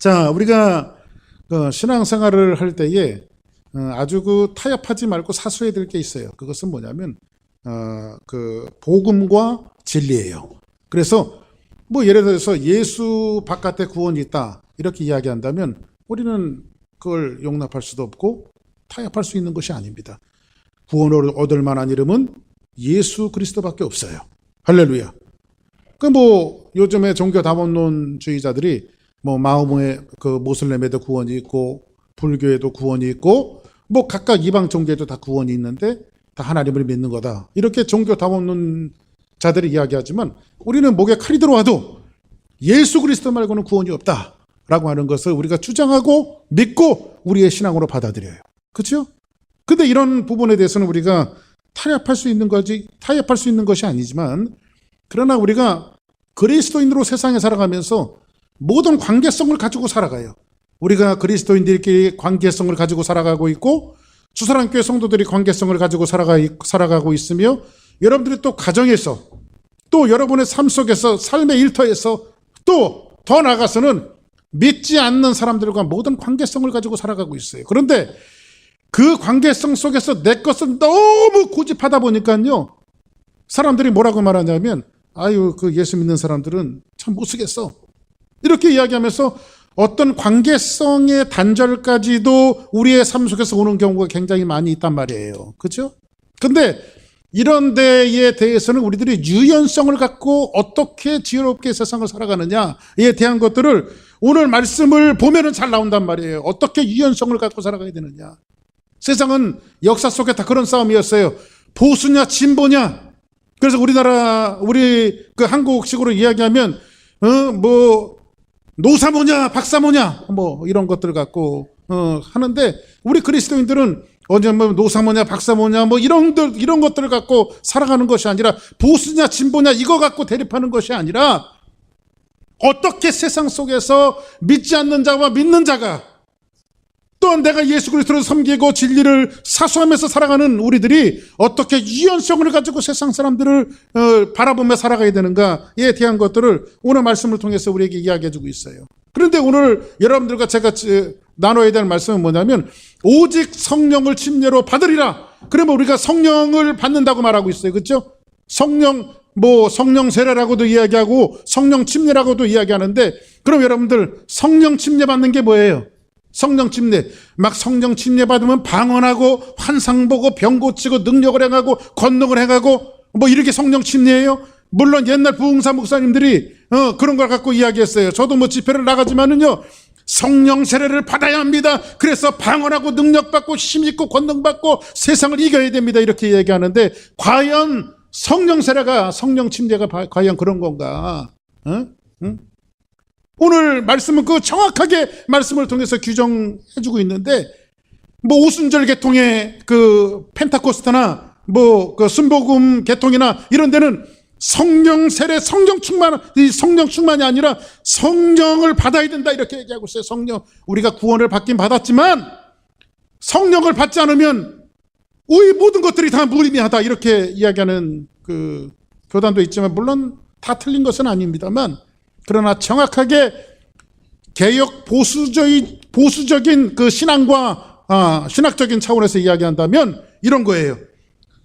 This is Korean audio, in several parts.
자, 우리가 신앙생활을 할 때에 아주 타협하지 말고 사수해야 될 게 있어요. 그것은 뭐냐면 복음과 진리예요. 그래서 예를 들어서 예수 바깥에 구원이 있다 이렇게 이야기한다면 우리는 그걸 용납할 수도 없고 타협할 수 있는 것이 아닙니다. 구원을 얻을 만한 이름은 예수 그리스도밖에 없어요. 할렐루야. 요즘에 종교 다원론주의자들이 마음의 모슬렘에도 구원이 있고 불교에도 구원이 있고 각각 이방 종교에도 다 구원이 있는데 다 하나님을 믿는 거다. 이렇게 종교 다원론자들이 이야기하지만 우리는 목에 칼이 들어와도 예수 그리스도 말고는 구원이 없다라고 하는 것을 우리가 주장하고 믿고 우리의 신앙으로 받아들여요. 그렇죠? 근데 이런 부분에 대해서는 우리가 타협할 수 있는 것이 아니지만, 그러나 우리가 그리스도인으로 세상에 살아가면서 모든 관계성을 가지고 살아가요. 우리가 그리스도인들끼리 관계성을 가지고 살아가고 있고, 주사랑교회 성도들이 관계성을 가지고 살아가고 있으며, 여러분들이 또 가정에서, 또 여러분의 삶 속에서, 삶의 일터에서, 또 더 나아가서는 믿지 않는 사람들과 모든 관계성을 가지고 살아가고 있어요. 그런데 그 관계성 속에서 내 것을 너무 고집하다 보니까요, 사람들이 뭐라고 말하냐면, 예수 믿는 사람들은 참 못 쓰겠어, 이렇게 이야기하면서 어떤 관계성의 단절까지도 우리의 삶 속에서 오는 경우가 굉장히 많이 있단 말이에요. 그렇죠? 근데 이런 데에 대해서는 우리들이 유연성을 갖고 어떻게 지혜롭게 세상을 살아가느냐에 대한 것들을 오늘 말씀을 보면은 잘 나온단 말이에요. 어떻게 유연성을 갖고 살아가야 되느냐. 세상은 역사 속에 다 그런 싸움이었어요. 보수냐 진보냐. 그래서 우리 한국식으로 이야기하면 노사모냐 박사모냐 이런 것들 갖고 하는데, 우리 그리스도인들은 노사모냐 박사모냐 이런 것들을 갖고 살아가는 것이 아니라, 보수냐 진보냐 이거 갖고 대립하는 것이 아니라, 어떻게 세상 속에서 믿지 않는 자와 믿는 자가, 또한 내가 예수 그리스도를 섬기고 진리를 사수하면서 살아가는 우리들이 어떻게 유연성을 가지고 세상 사람들을 바라보며 살아가야 되는가에 대한 것들을 오늘 말씀을 통해서 우리에게 이야기해주고 있어요. 그런데 오늘 여러분들과 제가 나눠야 될 말씀은 뭐냐면, 오직 성령을 침례로 받으리라. 그러면 우리가 성령을 받는다고 말하고 있어요. 그렇죠? 성령 세례라고도 이야기하고 성령 침례라고도 이야기하는데, 그럼 여러분들 성령 침례 받는 게 뭐예요? 성령 침례. 성령 침례 받으면 방언하고 환상 보고 병 고치고 능력을 행하고 권능을 행하고 이렇게 성령 침례예요. 물론 옛날 부흥사 목사님들이 그런 걸 갖고 이야기했어요. 저도 집회를 나가지만은요, 성령 세례를 받아야 합니다. 그래서 방언하고 능력받고 힘있고 권능받고 세상을 이겨야 됩니다. 이렇게 얘기하는데, 과연 성령 세례가, 성령 침례가 과연 그런 건가? 응? 오늘 말씀은 정확하게 말씀을 통해서 규정해주고 있는데, 오순절 계통의 펜타코스트나 순복음 계통이나 이런 데는 성령 세례, 성령 충만이 아니라 성령을 받아야 된다 이렇게 얘기하고 있어요. 성령, 우리가 구원을 받긴 받았지만 성령을 받지 않으면 우리 모든 것들이 다 무의미하다 이렇게 이야기하는 교단도 있지만, 물론 다 틀린 것은 아닙니다만, 그러나 정확하게 개혁 보수적인 신앙과 신학적인 차원에서 이야기한다면 이런 거예요.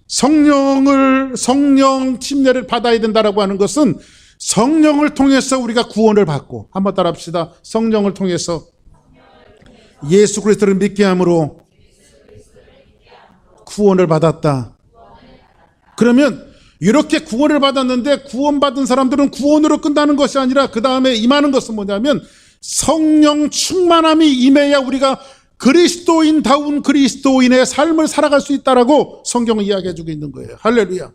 성령 침례를 받아야 된다라고 하는 것은 성령을 통해서 우리가 구원을 받고, 한번 따라합시다. 성령을 통해서 예수 그리스도를 믿게 함으로 구원을 받았다. 그러면 이렇게 구원을 받았는데, 구원받은 사람들은 구원으로 끝나는 것이 아니라 그 다음에 임하는 것은 뭐냐면 성령 충만함이 임해야 우리가 그리스도인다운 그리스도인의 삶을 살아갈 수 있다라고 성경은 이야기해주고 있는 거예요. 할렐루야.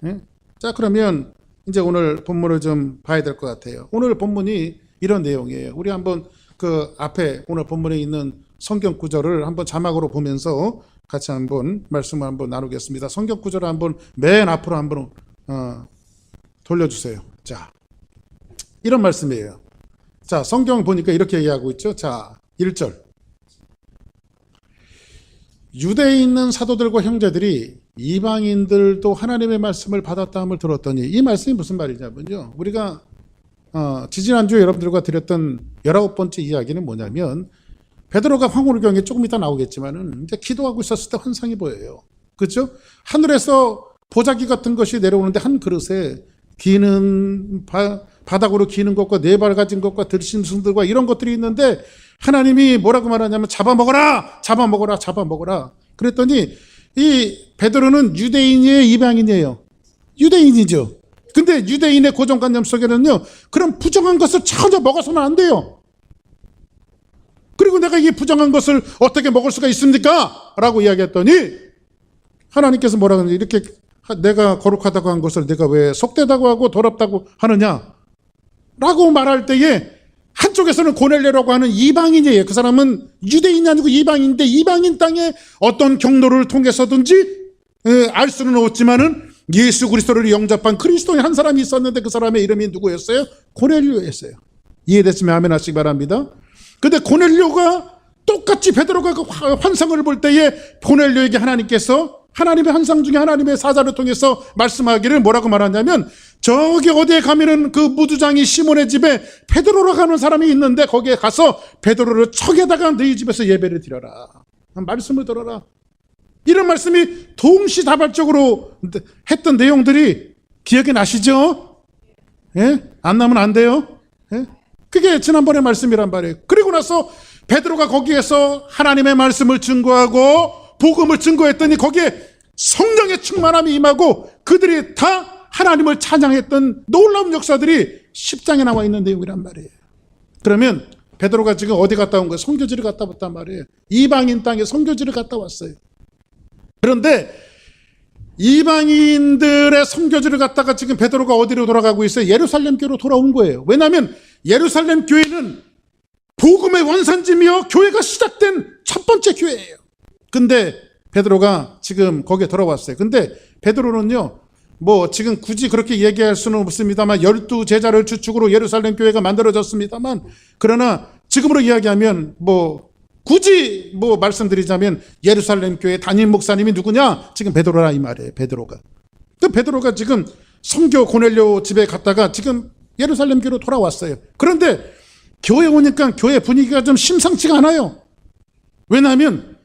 네? 자, 그러면 이제 오늘 본문을 좀 봐야 될 것 같아요. 오늘 본문이 이런 내용이에요. 우리 한번 앞에 오늘 본문에 있는 성경 구절을 한번 자막으로 보면서 같이 한번 말씀을 한번 나누겠습니다. 성경 구절을 한번 맨 앞으로 한번 돌려주세요. 자, 이런 말씀이에요. 자, 성경 보니까 이렇게 얘기하고 있죠. 자, 1절. 유대에 있는 사도들과 형제들이 이방인들도 하나님의 말씀을 받았다 함을 들었더니, 이 말씀이 무슨 말이냐면요, 우리가 지지난주에 여러분들과 드렸던 19번째 이야기는 뭐냐면 베드로가 황홀경에 조금 이따 나오겠지만은 이제 기도하고 있었을 때 환상이 보여요. 그렇죠? 하늘에서 보자기 같은 것이 내려오는데 한 그릇에 기는 바닥으로 기는 것과 네 발 가진 것과 들짐승들과 이런 것들이 있는데 하나님이 뭐라고 말하냐면 잡아먹어라, 잡아먹어라, 잡아먹어라. 그랬더니 이 베드로는 유대인이에요, 이방인이에요? 유대인이죠. 근데 유대인의 고정관념 속에는요, 그런 부정한 것을 전혀 먹어서는 안 돼요. 그리고 내가 이 부정한 것을 어떻게 먹을 수가 있습니까? 라고 이야기했더니 하나님께서 뭐라고 하는지, 이렇게 내가 거룩하다고 한 것을 내가 왜 속되다고 하고 더럽다고 하느냐? 라고 말할 때에 한쪽에서는 고넬료라고 하는 이방인이에요. 그 사람은 유대인이 아니고 이방인인데 이방인 땅에 어떤 경로를 통해서든지 알 수는 없지만은 예수 그리스도를 영접한 그리스도인 한 사람이 있었는데 그 사람의 이름이 누구였어요? 고넬료였어요. 이해됐으면 아멘 하시기 바랍니다. 근데 고넬료가 똑같이 베드로가 그 환상을 볼 때에 고넬료에게 하나님께서 하나님의 환상 중에 하나님의 사자를 통해서 말씀하기를 뭐라고 말하냐면 저기 어디에 가면은 그 무두장이 시몬의 집에 베드로라고 하는 사람이 있는데 거기에 가서 베드로를 척에다가 너희 집에서 예배를 드려라. 말씀을 들어라. 이런 말씀이 동시다발적으로 했던 내용들이 기억이 나시죠? 예? 안 나면 안 돼요? 예? 그게 지난번의 말씀이란 말이에요. 그리고 나서 베드로가 거기에서 하나님의 말씀을 증거하고 복음을 증거했더니 거기에 성령의 충만함이 임하고 그들이 다 하나님을 찬양했던 놀라운 역사들이 10장에 나와 있는 내용이란 말이에요. 그러면 베드로가 지금 어디 갔다 온 거예요? 선교지를 갔다 왔단 말이에요. 이방인 땅에 선교지를 갔다 왔어요. 그런데 이방인들의 선교지를 갔다가 지금 베드로가 어디로 돌아가고 있어요? 예루살렘 교회로 돌아온 거예요. 왜냐하면 예루살렘 교회는 복음의 원산지며 교회가 시작된 첫 번째 교회예요. 근데 베드로가 지금 거기에 돌아왔어요. 근데 베드로는요, 뭐 지금 굳이 그렇게 얘기할 수는 없습니다만 12제자를 주축으로 예루살렘 교회가 만들어졌습니다만, 그러나 지금으로 이야기하면 뭐 굳이 뭐 말씀드리자면 예루살렘 교회 담임 목사님이 누구냐? 지금 베드로라 이 말이에요. 베드로가. 그 베드로가 지금 선교 고넬료 집에 갔다가 지금 예루살렘 교회로 돌아왔어요. 그런데 교회 오니까 교회 분위기가 좀 심상치가 않아요. 왜냐하면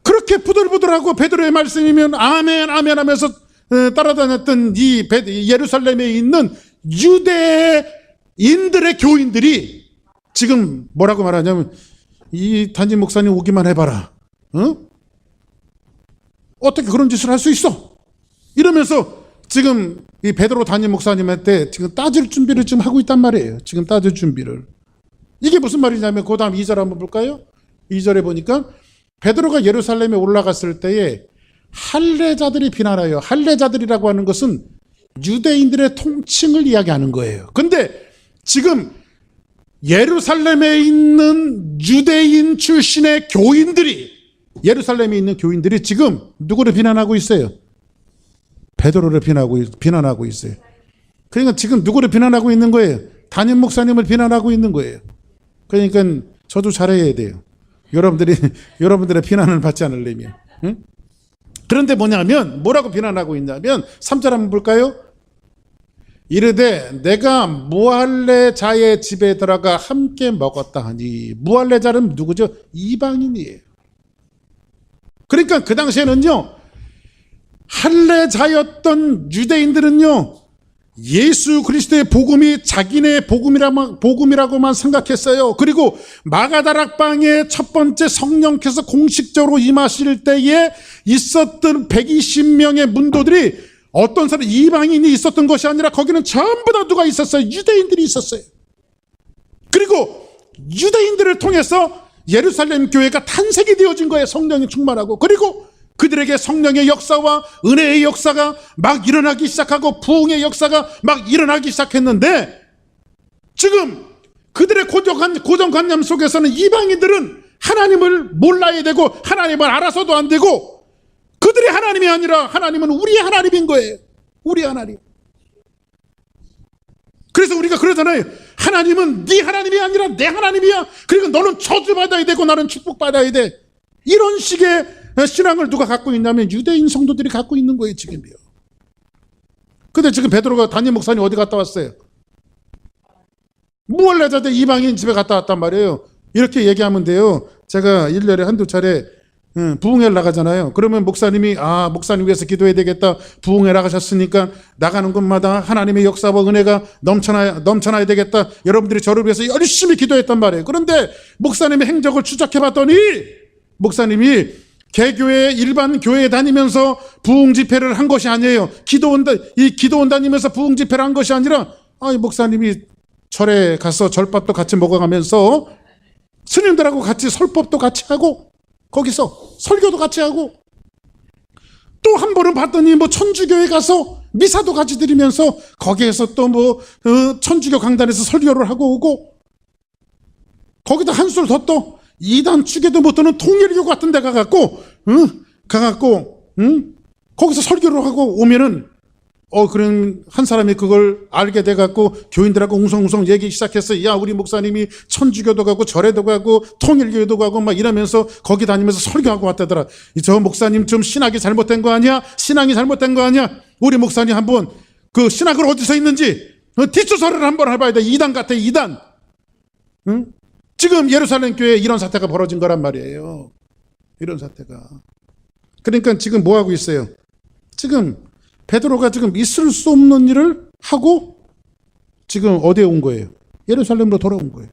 그렇게 부들부들하고 베드로의 말씀이면 아멘 아멘 하면서 따라다녔던 이 예루살렘에 있는 유대인들의 교인들이 지금 뭐라고 말하냐면 이 담임 목사님 오기만 해봐라. 어떻게 그런 짓을 할 수 있어? 이러면서 지금 이 베드로 담임 목사님한테 지금 따질 준비를 지금 하고 있단 말이에요. 지금 따질 준비를. 이게 무슨 말이냐면 그 다음 2절 한번 볼까요? 2절에 보니까 베드로가 예루살렘에 올라갔을 때에 할례자들이 비난하여, 할례자들이라고 하는 것은 유대인들의 통칭을 이야기하는 거예요. 근데 지금 예루살렘에 있는 유대인 출신의 교인들이, 예루살렘에 있는 교인들이 지금 누구를 비난하고 있어요? 베드로를 비난하고 있어요. 그러니까 지금 누구를 비난하고 있는 거예요? 담임 목사님을 비난하고 있는 거예요. 그러니까 저도 잘해야 돼요. 여러분들의 비난을 받지 않으려면. 응? 그런데 뭐냐면 뭐라고 비난하고 있냐면 3절 한번 볼까요? 이르되 내가 무할례자의 집에 들어가 함께 먹었다 하니, 무할례자는 누구죠? 이방인이에요. 그러니까 그 당시에는요, 할례자였던 유대인들은요, 예수 그리스도의 복음이 자기네 복음이라고만 생각했어요. 그리고 마가다락방에 첫 번째 성령께서 공식적으로 임하실 때에 있었던 120명의 문도들이 어떤 사람, 이방인이 있었던 것이 아니라 거기는 전부 다 누가 있었어요? 유대인들이 있었어요. 그리고 유대인들을 통해서 예루살렘 교회가 탄생이 되어진 거예요. 성령이 충만하고. 그리고 그들에게 성령의 역사와 은혜의 역사가 막 일어나기 시작하고 부흥의 역사가 막 일어나기 시작했는데, 지금 그들의 고정관념 속에서는 이방인들은 하나님을 몰라야 되고 하나님을 알아서도 안 되고, 그들이 하나님이 아니라 하나님은 우리의 하나님인 거예요. 우리 하나님. 그래서 우리가 그러잖아요. 하나님은 네 하나님이 아니라 내 하나님이야. 그리고 너는 저주받아야 되고 나는 축복받아야 돼. 이런 식의 신앙을 누가 갖고 있냐면 유대인 성도들이 갖고 있는 거예요, 지금이요. 근데 지금 베드로가 담임 목사님 어디 갔다 왔어요? 무할례자들 이방인 집에 갔다 왔단 말이에요. 이렇게 얘기하면 돼요. 제가 1년에 한두 차례 부흥회를 나가잖아요. 그러면 목사님이 목사님 위해서 기도해야 되겠다. 부흥회 나가셨으니까 나가는 곳마다 하나님의 역사와 은혜가 넘쳐나야 되겠다. 여러분들이 저를 위해서 열심히 기도했단 말이에요. 그런데 목사님의 행적을 추적해 봤더니 목사님이 개교회 일반 교회에 다니면서 부흥 집회를 한 것이 아니에요. 기도원 다니면서 부흥 집회를 한 것이 아니라 목사님이 절에 가서 절밥도 같이 먹어가면서 스님들하고 같이 설법도 같이 하고 거기서 설교도 같이 하고 또 한 번은 봤더니 천주교에 가서 미사도 같이 드리면서 거기에서 또 천주교 강단에서 설교를 하고 오고 거기다 한술 더 또 이단 축에도 못하는 통일교 같은 데 가갖고 거기서 설교를 하고 오면은 그런 한 사람이 그걸 알게 돼갖고 교인들하고 웅성웅성 얘기 시작했어. 야, 우리 목사님이 천주교도 가고 절에도 가고 통일교도 가고 막 이러면서 거기 다니면서 설교하고 왔다더라. 저 목사님 좀 신학이 잘못된 거 아니야? 신앙이 잘못된 거 아니야? 우리 목사님 한번 그 신학을 어디서 있는지 뒷조사를 한번 해봐야 돼. 이단 같아, 이단. 응? 지금 예루살렘 교회에 이런 사태가 벌어진 거란 말이에요. 이런 사태가. 그러니까 지금 뭐 하고 있어요? 지금 베드로가 지금 있을 수 없는 일을 하고 지금 어디에 온 거예요? 예루살렘으로 돌아온 거예요.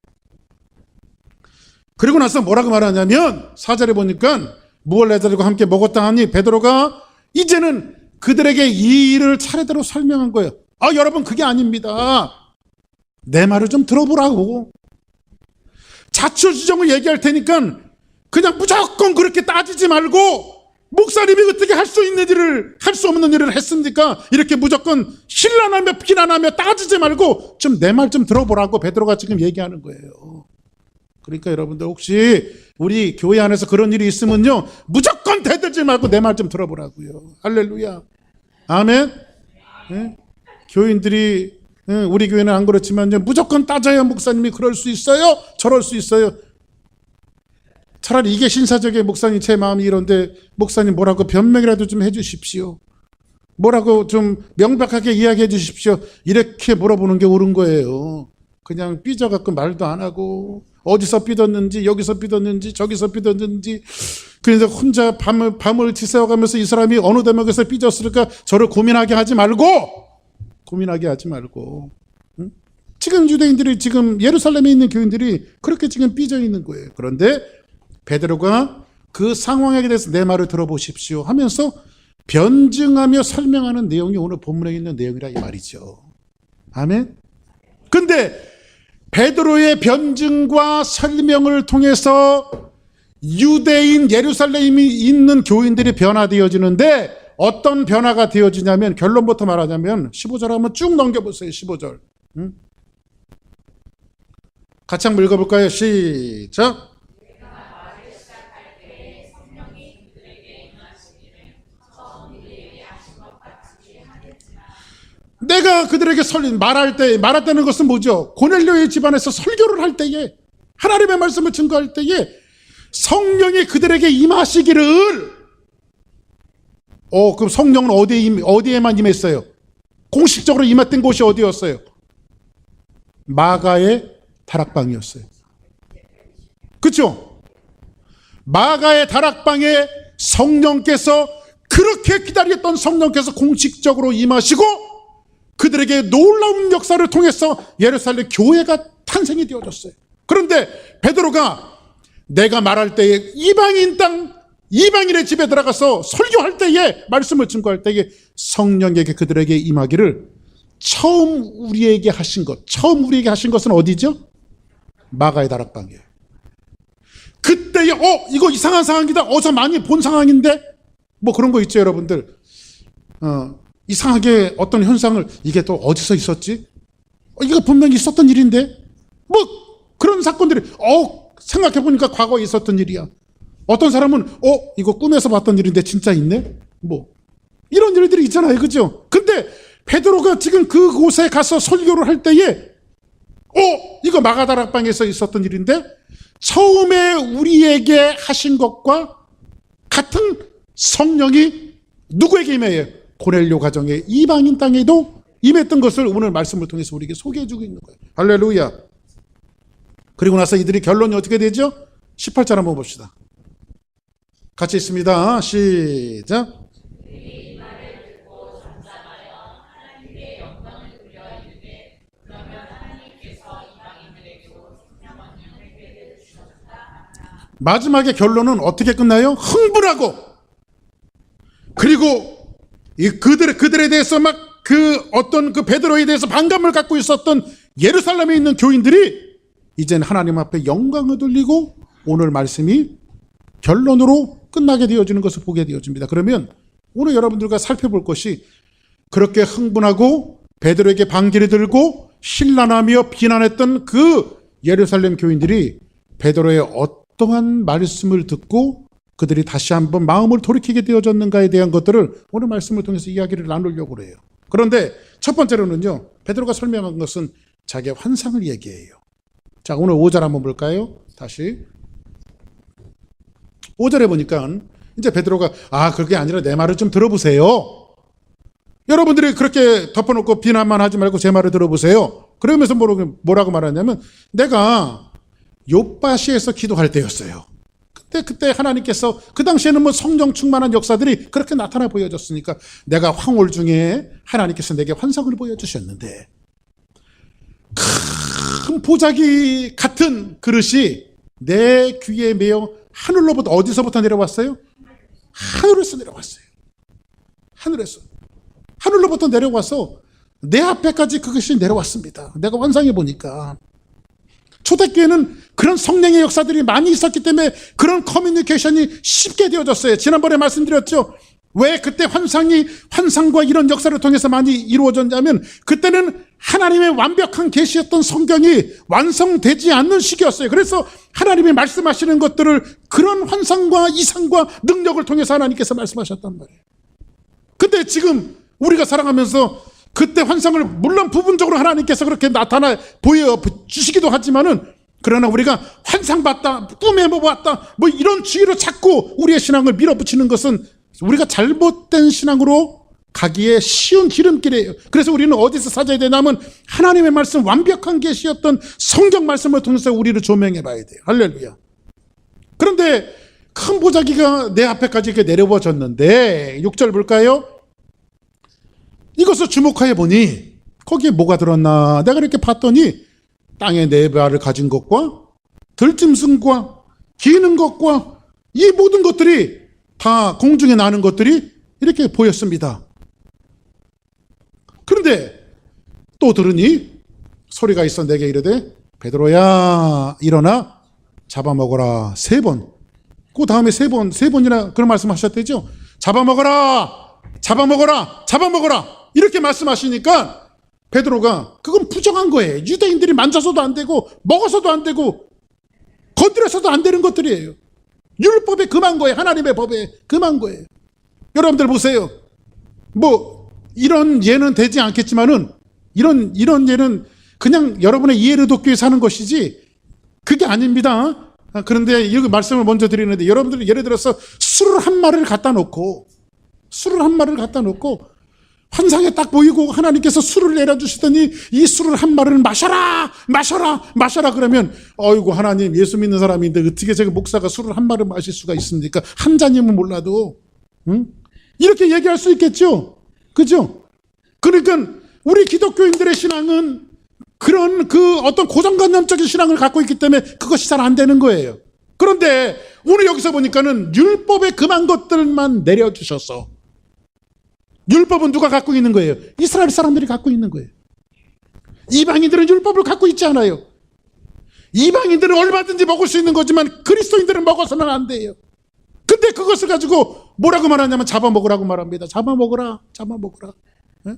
그리고 나서 뭐라고 말하냐면 4절에 보니까 무할례자들과 함께 먹었다 하니 베드로가 이제는 그들에게 이 일을 차례대로 설명한 거예요. 여러분 그게 아닙니다. 내 말을 좀 들어보라고. 자초지종을 얘기할 테니까 그냥 무조건 그렇게 따지지 말고 목사님이 어떻게 할 수 있는 일을 할 수 없는 일을 했습니까? 이렇게 무조건 신란하며 비난하며 따지지 말고 좀 내 말 좀 들어보라고 베드로가 지금 얘기하는 거예요. 그러니까 여러분들 혹시 우리 교회 안에서 그런 일이 있으면요 무조건 대들지 말고 내 말 좀 들어보라고요. 할렐루야. 아멘. 네? 교인들이 우리 교회는 안 그렇지만요 무조건 따져야 목사님이 그럴 수 있어요 저럴 수 있어요. 차라리 이게 신사적인 목사님 제 마음이 이런데 목사님 뭐라고 변명이라도 좀 해주십시오. 뭐라고 좀 명백하게 이야기해 주십시오. 이렇게 물어보는 게 옳은 거예요. 그냥 삐져갖고 말도 안 하고 어디서 삐졌는지 여기서 삐졌는지 저기서 삐졌는지 그래서 혼자 밤을 지새워가면서 이 사람이 어느 대목에서 삐졌을까 저를 고민하게 하지 말고 응? 지금 유대인들이 지금 예루살렘에 있는 교인들이 그렇게 지금 삐져 있는 거예요. 그런데 베드로가 그 상황에 대해서 내 말을 들어보십시오 하면서 변증하며 설명하는 내용이 오늘 본문에 있는 내용이라 이 말이죠. 아멘. 근데 베드로의 변증과 설명을 통해서 유대인 예루살렘이 있는 교인들이 변화되어지는데 어떤 변화가 되어지냐면 결론부터 말하자면 15절 한번 쭉 넘겨보세요. 15절. 같이 한번 읽어볼까요? 시작. 내가 그들에게 말할 때는 것은 뭐죠? 고넬료의 집안에서 설교를 할 때에 하나님의 말씀을 증거할 때에 성령이 그들에게 임하시기를 그럼 성령은 어디에만 임했어요? 공식적으로 임했던 곳이 어디였어요? 마가의 다락방이었어요. 그렇죠? 마가의 다락방에 성령께서 그렇게 기다렸던 성령께서 공식적으로 임하시고 그들에게 놀라운 역사를 통해서 예루살렘 교회가 탄생이 되어졌어요. 그런데 베드로가 내가 말할 때에 이방인의 집에 들어가서 설교할 때에 말씀을 증거할 때에 성령에게 그들에게 임하기를 처음 우리에게 하신 것은 어디죠? 마가의 다락방이에요. 그때에 이거 이상한 상황이다. 어서 많이 본 상황인데 뭐 그런 거 있죠 여러분들. 이상하게 어떤 현상을 이게 또 어디서 있었지? 이거 분명히 있었던 일인데 뭐 그런 사건들이 생각해보니까 과거에 있었던 일이야. 어떤 사람은 이거 꿈에서 봤던 일인데 진짜 있네? 뭐 이런 일들이 있잖아요. 그죠? 근데 베드로가 지금 그곳에 가서 설교를 할 때에 이거 마가다락방에서 있었던 일인데 처음에 우리에게 하신 것과 같은 성령이 누구에게 임해요? 고넬료 가정의 이방인 땅에도 임했던 것을 오늘 말씀을 통해서 우리에게 소개해주고 있는 거예요. 할렐루야. 그리고 나서 이들이 결론이 어떻게 되죠? 18절 한번 봅시다. 같이 있습니다. 시작. 마지막에 결론은 어떻게 끝나요? 흥분하고, 그리고 그들에 대해서 막 어떤 베드로에 대해서 반감을 갖고 있었던 예루살렘에 있는 교인들이 이제는 하나님 앞에 영광을 돌리고 오늘 말씀이 결론으로 끝나게 되어지는 것을 보게 되어집니다. 그러면 오늘 여러분들과 살펴볼 것이, 그렇게 흥분하고 베드로에게 반기를 들고 신란하며 비난했던 그 예루살렘 교인들이 베드로의 어떠한 말씀을 듣고 그들이 다시 한번 마음을 돌이키게 되어졌는가에 대한 것들을 오늘 말씀을 통해서 이야기를 나누려고 해요. 그런데 첫 번째로는요, 베드로가 설명한 것은 자기의 환상을 얘기해요. 자, 오늘 5절 한번 볼까요? 다시 5절에 보니까 이제 베드로가 그게 아니라 내 말을 좀 들어보세요. 여러분들이 그렇게 덮어놓고 비난만 하지 말고 제 말을 들어보세요. 그러면서 뭐라고 말하냐면, 내가 욥바시에서 기도할 때였어요. 그때 하나님께서, 그 당시에는 뭐 성령 충만한 역사들이 그렇게 나타나 보여졌으니까, 내가 황홀 중에 하나님께서 내게 환상을 보여주셨는데, 큰 보자기 같은 그릇이 내 귀에 매어 하늘로부터, 어디서부터 내려왔어요? 하늘에서 내려왔어요. 하늘로부터 내려와서 내 앞에까지 그것이 내려왔습니다. 내가 환상해 보니까 초대교회는 그런 성령의 역사들이 많이 있었기 때문에 그런 커뮤니케이션이 쉽게 되어졌어요. 지난번에 말씀드렸죠. 왜 그때 환상과 이런 역사를 통해서 많이 이루어졌냐면, 그때는 하나님의 완벽한 계시였던 성경이 완성되지 않는 시기였어요. 그래서 하나님이 말씀하시는 것들을 그런 환상과 이상과 능력을 통해서 하나님께서 말씀하셨단 말이에요. 근데 지금 우리가 살아가면서 그때 환상을 물론 부분적으로 하나님께서 그렇게 나타나 보여주시기도 하지만은, 그러나 우리가 환상 봤다, 꿈에 뭐 봤다, 뭐 이런 주의로 자꾸 우리의 신앙을 밀어붙이는 것은 우리가 잘못된 신앙으로 가기에 쉬운 기름길이에요. 그래서 우리는 어디서 찾아야 되냐면, 하나님의 말씀, 완벽한 계시였던 성경 말씀을 통해서 우리를 조명해 봐야 돼요. 할렐루야. 그런데 큰 보자기가 내 앞에까지 이렇게 내려와졌는데, 6절 볼까요? 이것을 주목하여 보니 거기에 뭐가 들었나? 내가 이렇게 봤더니 땅에 네 발을 가진 것과 들짐승과 기는 것과 이 모든 것들이 다 공중에 나는 것들이 이렇게 보였습니다. 그런데 또 들으니 소리가 있어 내게 이르되, 베드로야 일어나 잡아먹어라. 3번. 그 다음에 세 번이나 그런 말씀하셨대죠. 잡아먹어라, 이렇게 말씀하시니까 베드로가, 그건 부정한 거예요. 유대인들이 만져서도 안 되고 먹어서도 안 되고 건드려서도 안 되는 것들이에요. 율법에 금한 거예요. 하나님의 법에 금한 거예요. 여러분들 보세요. 뭐 이런 예는 되지 않겠지만은, 이런 예는 그냥 여러분의 이해를 돕기 위해서 하는 것이지 그게 아닙니다. 그런데 이 말씀을 먼저 드리는데, 여러분들이 예를 들어서 술을 한 마리를 갖다 놓고 환상에 딱 보이고 하나님께서 술을 내려주시더니 이 술을 한 마리를 마셔라 그러면, 어이구 하나님, 예수 믿는 사람인데 어떻게 제가 목사가 술을 한 마리를 마실 수가 있습니까? 한 잔이면 몰라도, 응? 이렇게 얘기할 수 있겠죠. 그죠? 그러니까 우리 기독교인들의 신앙은 그런 어떤 고정관념적인 신앙을 갖고 있기 때문에 그것이 잘 안 되는 거예요. 그런데 오늘 여기서 보니까는 율법에 금한 것들만 내려주셔서, 율법은 누가 갖고 있는 거예요? 이스라엘 사람들이 갖고 있는 거예요. 이방인들은 율법을 갖고 있지 않아요. 이방인들은 얼마든지 먹을 수 있는 거지만 그리스도인들은 먹어서는 안 돼요. 근데 그것을 가지고 뭐라고 말하냐면 잡아먹으라고 말합니다. 잡아먹어라. 네?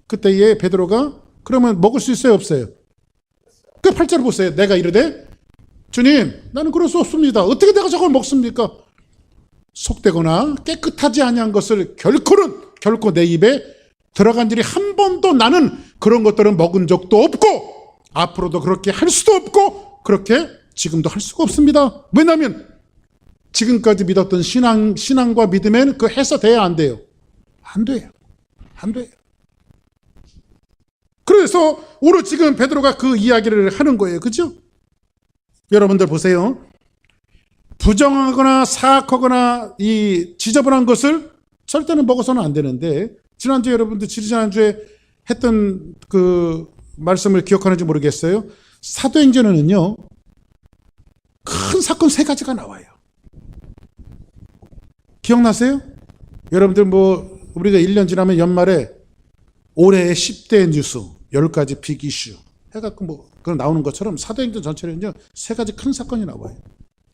그때에 베드로가, 그러면 먹을 수 있어요, 없어요? 그 8절 보세요. 내가 이르되, 주님, 나는 그럴 수 없습니다. 어떻게 내가 저걸 먹습니까? 속되거나 깨끗하지 아니한 것을 결코 내 입에 들어간 일이 한 번도, 나는 그런 것들은 먹은 적도 없고 앞으로도 그렇게 할 수도 없고 그렇게 지금도 할 수가 없습니다. 왜냐하면 지금까지 믿었던 신앙과 믿음에는 그 해서돼야 안 돼요. 안 돼요. 그래서 오늘 지금 베드로가 그 이야기를 하는 거예요. 그죠? 여러분들 보세요. 부정하거나 사악하거나 이 지저분한 것을 절대로 먹어서는 안 되는데, 지난주에 여러분들 지난주에 했던 그 말씀을 기억하는지 모르겠어요. 사도행전에는요, 큰 사건 3가지가 나와요. 기억나세요? 여러분들 뭐 우리가 1년 지나면 연말에 올해의 10대 뉴스 10가지 빅 이슈 해갖고 뭐 그런 나오는 것처럼 사도행전 전체는요 3가지 큰 사건이 나와요.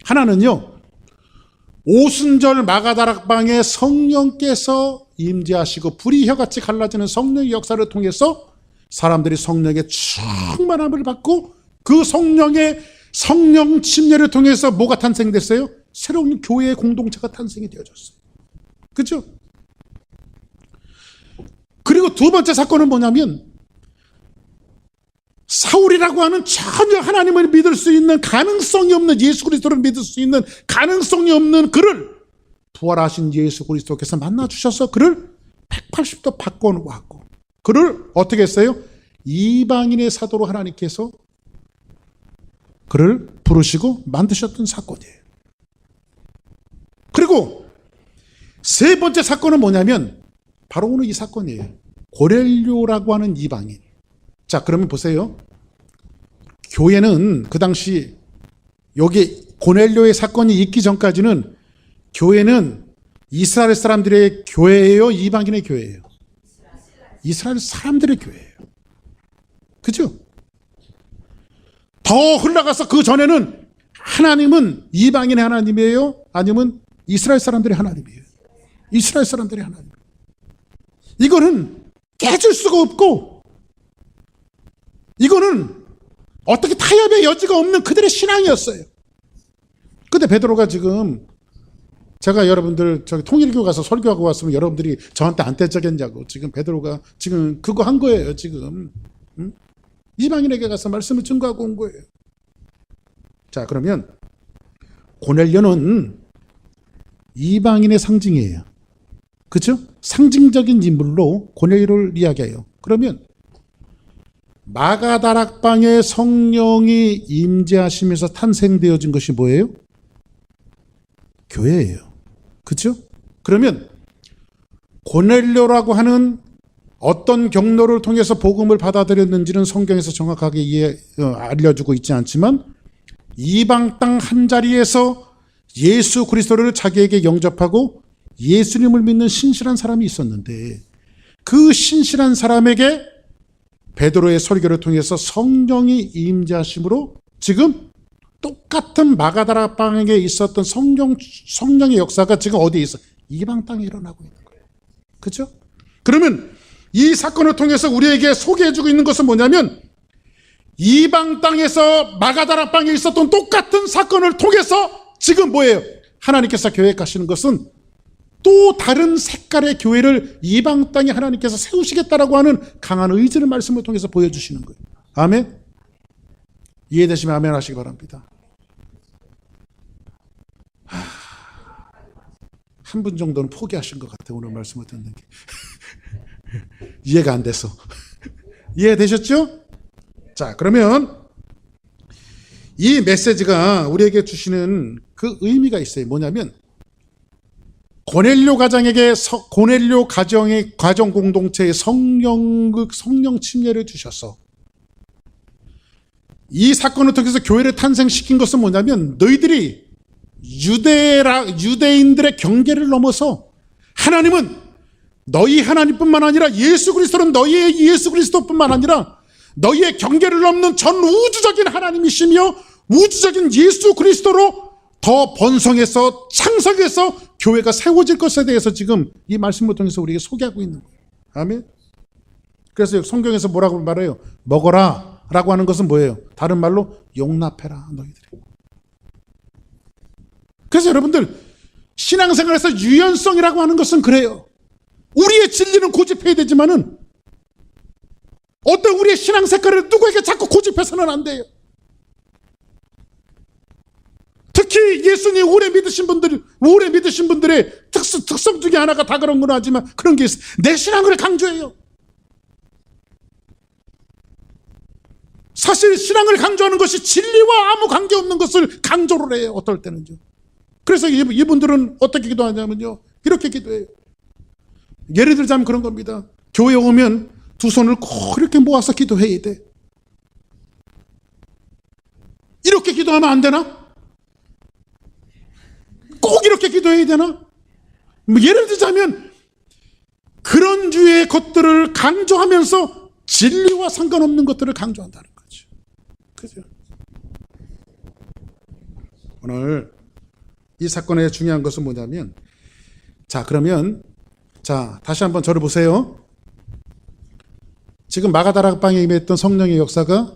하나는요, 오순절 마가다락방에 성령께서 임재하시고 불이 혀같이 갈라지는 성령의 역사를 통해서 사람들이 성령의 충만함을 받고 그 성령의 성령 침례를 통해서 뭐가 탄생됐어요? 새로운 교회의 공동체가 탄생이 되어졌어요. 그렇죠? 그리고 두 번째 사건은 뭐냐면, 사울이라고 하는 전혀 하나님을 믿을 수 있는 가능성이 없는, 예수 그리스도를 믿을 수 있는 가능성이 없는 그를 부활하신 예수 그리스도께서 만나주셔서 그를 180도 바꿔놓고 그를 어떻게 했어요? 이방인의 사도로 하나님께서 그를 부르시고 만드셨던 사건이에요. 그리고 세 번째 사건은 뭐냐면 바로 오늘 이 사건이에요. 고넬료라고 하는 이방인. 자, 그러면 보세요. 교회는 그 당시 여기 고넬료의 사건이 있기 전까지는 교회는 이스라엘 사람들의 교회예요, 이방인의 교회예요? 이스라엘 사람들의 교회예요. 그죠? 더 흘러가서 그 전에는 하나님은 이방인의 하나님이에요? 아니면 이스라엘 사람들의 하나님이에요? 이스라엘 사람들의 하나님. 이거는 깨질 수가 없고, 이거는 어떻게 타협의 여지가 없는 그들의 신앙이었어요. 근데 베드로가 지금, 제가 여러분들 저기 통일교 가서 설교하고 왔으면 여러분들이 저한테 안 떼적였냐고, 지금 베드로가 지금 그거 한 거예요. 지금 이방인에게 가서 말씀을 증거하고 온 거예요. 자, 그러면 고넬료는 이방인의 상징이에요. 그렇죠? 상징적인 인물로 고넬료를 이야기해요. 그러면 마가다락방에 성령이 임재하시면서 탄생되어진 것이 뭐예요? 교회예요. 그렇죠? 그러면 고넬료라고 하는 어떤 경로를 통해서 복음을 받아들였는지는 성경에서 정확하게 알려주고 있지 않지만, 이방 땅 한자리에서 예수 그리스도를 자기에게 영접하고 예수님을 믿는 신실한 사람이 있었는데, 그 신실한 사람에게 베드로의 설교를 통해서 성령이 임재하심으로 지금 똑같은 마가다락방에 있었던 성령의 역사가 지금 어디에 있어? 이방 땅에 일어나고 있는 거예요. 그렇죠? 그러면 이 사건을 통해서 우리에게 소개해주고 있는 것은 뭐냐면, 이방 땅에서 마가다락방에 있었던 똑같은 사건을 통해서 지금 뭐예요? 하나님께서 계획하시는 것은 또 다른 색깔의 교회를 이방 땅에 하나님께서 세우시겠다라고 하는 강한 의지를 말씀을 통해서 보여주시는 거예요. 아멘? 이해되시면 아멘 하시기 바랍니다. 한 분 정도는 포기하신 것 같아요. 오늘 말씀을 듣는 게. 이해가 안 돼서. 이해되셨죠? 자, 그러면 이 메시지가 우리에게 주시는 그 의미가 있어요. 뭐냐면, 고넬료 가정의 가정 공동체에 성령 침례를 주셔서 이 사건을 통해서 교회를 탄생시킨 것은 뭐냐면, 너희들이 유대인들의 경계를 넘어서 하나님은 너희 하나님뿐만 아니라 예수 그리스도는 너희의 예수 그리스도뿐만 아니라 너희의 경계를 넘는 전 우주적인 하나님이시며 우주적인 예수 그리스도로 더 번성해서 창성해서 교회가 세워질 것에 대해서 지금 이 말씀을 통해서 우리에게 소개하고 있는 거예요. 아멘. 그래서 성경에서 뭐라고 말해요? 먹어라 라고 하는 것은 뭐예요? 다른 말로 용납해라 너희들이. 그래서 여러분들, 신앙생활에서 유연성이라고 하는 것은 그래요. 우리의 진리는 고집해야 되지만은 어떤 우리의 신앙 색깔을 누구에게 자꾸 고집해서는 안 돼요. 특히 예수님 오래 믿으신 분들의 특성 중에 하나가 다 그런 건 하지만 그런 게 있어요. 내 신앙을 강조해요. 사실 신앙을 강조하는 것이 진리와 아무 관계없는 것을 강조를 해요. 어떨 때는요. 그래서 이분들은 어떻게 기도하냐면요, 이렇게 기도해요. 예를 들자면 그런 겁니다. 교회 오면 두 손을 꼭 이렇게 모아서 기도해야 돼. 이렇게 기도하면 안 되나? 꼭 이렇게 기도해야 되나? 예를 들자면 그런 류의 것들을 강조하면서 진리와 상관없는 것들을 강조한다는 거죠. 그죠? 오늘 이 사건의 중요한 것은 뭐냐면, 자, 그러면, 자, 다시 한번 저를 보세요. 지금 마가다락방에 임했던 성령의 역사가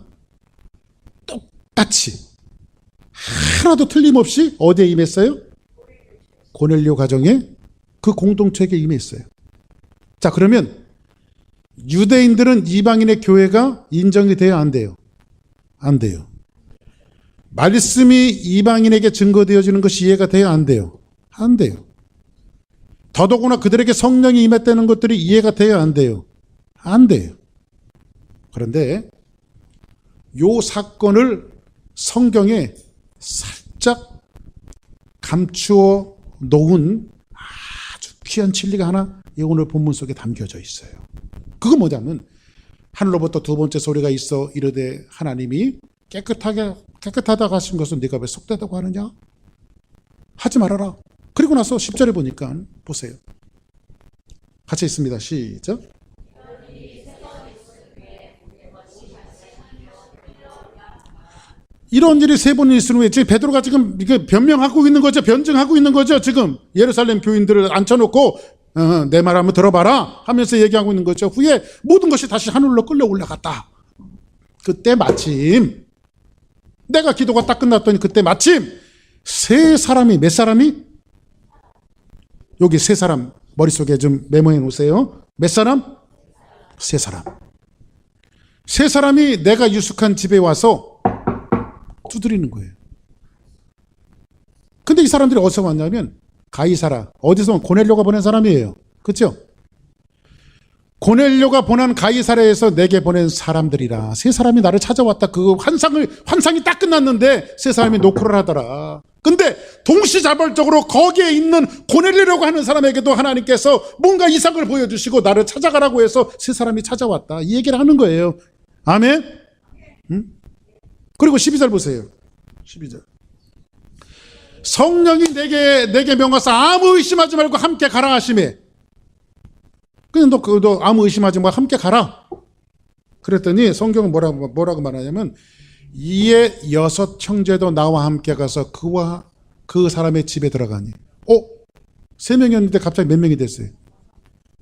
똑같이, 하나도 틀림없이 어디에 임했어요? 고넬료 가정에, 그 공동체에 임했어요. 자, 그러면 유대인들은 이방인의 교회가 인정이 돼요, 안 돼요? 안 돼요. 말씀이 이방인에게 증거되어지는 것이 이해가 돼요, 안 돼요? 안 돼요. 더더구나 그들에게 성령이 임했다는 것들이 이해가 돼요, 안 돼요? 안 돼요. 그런데 요 사건을 성경에 살짝 감추어 놓은 아주 귀한 진리가 하나 이 오늘 본문 속에 담겨져 있어요. 그건 뭐냐면, 하늘로부터 두 번째 소리가 있어 이르되 하나님이 깨끗하다고 하신 것은 네가 왜 속되다고 하느냐? 하지 말아라. 그리고 나서 10절에 보니까 보세요. 같이 있습니다. 시작. 이런 일이 세 번 있으니 왜 베드로가 지금 이게 변명하고 있는 거죠. 변증하고 있는 거죠. 지금 예루살렘 교인들을 앉혀놓고 내 말 한번 들어봐라 하면서 얘기하고 있는 거죠. 후에 모든 것이 다시 하늘로 끌려 올라갔다. 그때 마침 내가 기도가 딱 끝났더니 그때 마침 세 사람이, 몇 사람이? 여기 세 사람 머릿속에 좀 메모해 놓으세요. 몇 사람? 세 사람. 세 사람이 내가 유숙한 집에 와서 두드리는 거예요. 근데 이 사람들이 어디서 왔냐면 가이사라, 어디서 고넬료가 보낸 사람이에요. 그렇죠? 고넬료가 보낸 가이사라에서 내게 보낸 사람들이라. 세 사람이 나를 찾아왔다. 그 환상이 딱 끝났는데 세 사람이 노크를 하더라. 근데 동시자발적으로 거기에 있는 고넬료라고 하는 사람에게도 하나님께서 뭔가 이상을 보여주시고 나를 찾아가라고 해서 세 사람이 찾아왔다. 이 얘기를 하는 거예요. 아멘? 응? 그리고 12절 보세요. 12절. 성령이 내게 명하사 아무 의심하지 말고 함께 가라 하시매. 그냥 너 아무 의심하지 말고 함께 가라. 그랬더니 성경은 뭐라고 말하냐면, 이에 6 형제도 나와 함께 가서 그와 그 사람의 집에 들어가니. 3명이었는데 갑자기 몇 명이 됐어요?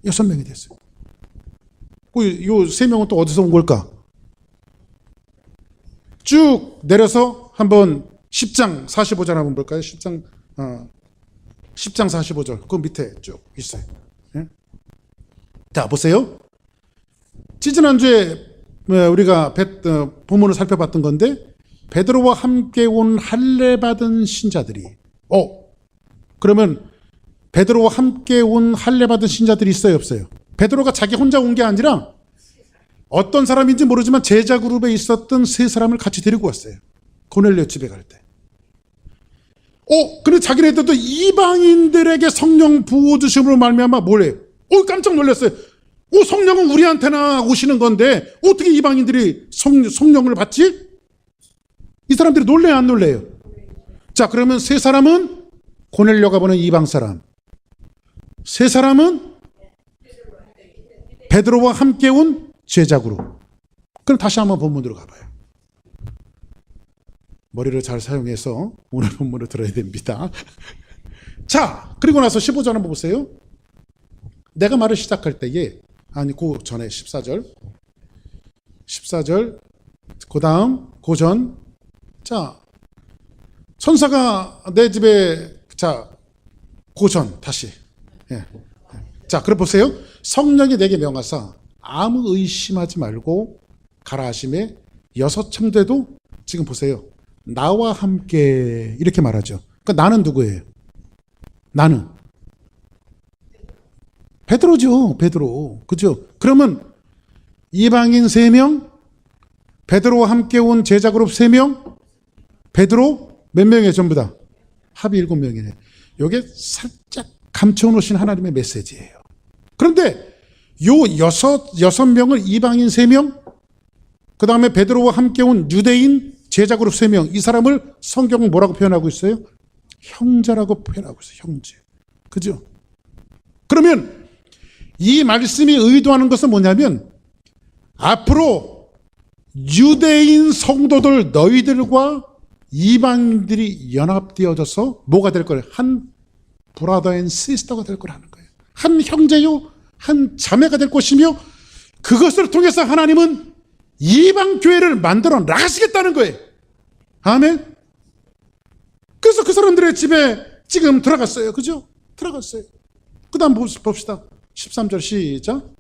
6명이 됐어요. 요 3명은 또 어디서 온 걸까? 쭉 내려서 한번 10장 45절 한번 볼까요? 10장 45절. 그 밑에 쭉 있어요. 네? 자, 보세요. 지난주에 우리가 본문을 살펴봤던 건데, 베드로와 함께 온 할례 받은 신자들이, 그러면 베드로와 함께 온 할례 받은 신자들이 있어요, 없어요? 베드로가 자기 혼자 온 게 아니라 어떤 사람인지 모르지만 제자 그룹에 있었던 세 사람을 같이 데리고 왔어요. 고넬료 집에 갈 때. 근데 자기네들도 이방인들에게 성령 부어 주심으로 말미암아 뭐래요? 깜짝 놀랐어요. 성령은 우리한테나 오시는 건데 어떻게 이방인들이 성령을 받지? 이 사람들이 놀래요, 안 놀래요? 자, 그러면 세 사람은 고넬료가 보낸 이방 사람, 세 사람은 베드로와 함께 온 제자 그룹. 그럼 다시 한번 본문으로 가봐요. 머리를 잘 사용해서 오늘 본문을 들어야 됩니다. 자, 그리고 나서 15절 한번 보세요. 내가 말을 시작할 때에, 그 전에 14절, 그 다음, 그 전. 자, 천사가 내 집에, 자, 그 전, 다시. 예. 자, 그럼 보세요. 성령이 내게 명하사 아무 의심하지 말고 가라 하심에 6 형제도 지금 보세요. 나와 함께 이렇게 말하죠. 그러니까 나는 누구예요? 나는 베드로죠. 베드로. 그죠? 그러면 이방인 3명, 베드로와 함께 온 제자 그룹 3명, 베드로 몇 명이에요? 전부 다 합이 7명이네. 이게 살짝 감춰놓으신 하나님의 메시지예요. 그런데 요 여섯 명을 이방인 3명, 그 다음에 베드로와 함께 온 유대인 제자 그룹 3명, 이 사람을 성경은 뭐라고 표현하고 있어요? 형제라고 표현하고 있어요. 형제. 그죠? 그러면 이 말씀이 의도하는 것은 뭐냐면, 앞으로 유대인 성도들 너희들과 이방인들이 연합되어져서 뭐가 될 거예요? 한 브라더 앤 시스터가 될 거라는 거예요. 한 형제요, 한 자매가 될 것이며, 그것을 통해서 하나님은 이방 교회를 만들어 나가시겠다는 거예요. 아멘. 그래서 그 사람들의 집에 지금 들어갔어요. 그죠? 들어갔어요. 그 다음 봅시다. 13절 시작.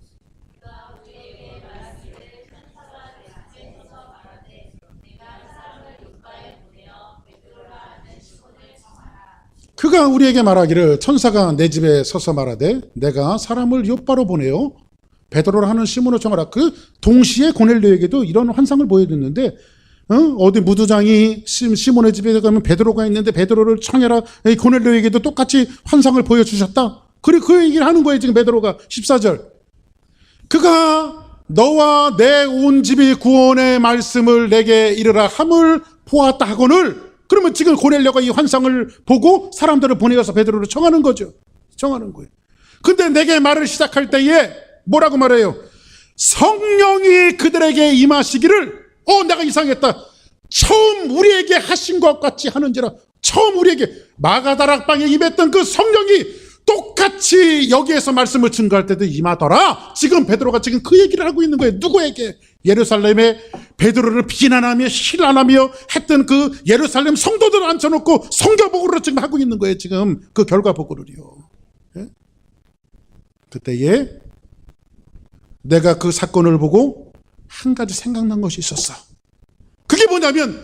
그가 우리에게 말하기를, 천사가 내 집에 서서 말하되 내가 사람을 욥바로 보내요 베드로라 하는 시몬을 청하라. 그 동시에 고넬료에게도 이런 환상을 보여줬는데, 어디 무두장이 시몬의 집에 가면 베드로가 있는데 베드로를 청해라. 고넬료에게도 똑같이 환상을 보여주셨다. 그리고 그 얘기를 하는 거예요. 지금 베드로가 14절. 그가 너와 내 온 집이 구원의 말씀을 내게 이르라 함을 보았다 하거늘, 그러면 지금 고넬료가 이 환상을 보고 사람들을 보내어서 베드로를 청하는 거죠. 청하는 거예요. 근데 내게 말을 시작할 때에 뭐라고 말해요? 성령이 그들에게 임하시기를, 내가 이상했다. 처음 우리에게 하신 것 같이 하는지라. 처음 우리에게 마가다락방에 임했던 그 성령이 똑같이 여기에서 말씀을 증거할 때도 임하더라. 지금 베드로가 지금 그 얘기를 하고 있는 거예요. 누구에게? 예루살렘에 베드로를 비난하며 신란하며 했던 그 예루살렘 성도들을 앉혀놓고 성교보고를 지금 하고 있는 거예요. 지금 그 결과보고를요. 예? 그때에 내가 그 사건을 보고 한 가지 생각난 것이 있었어. 그게 뭐냐면,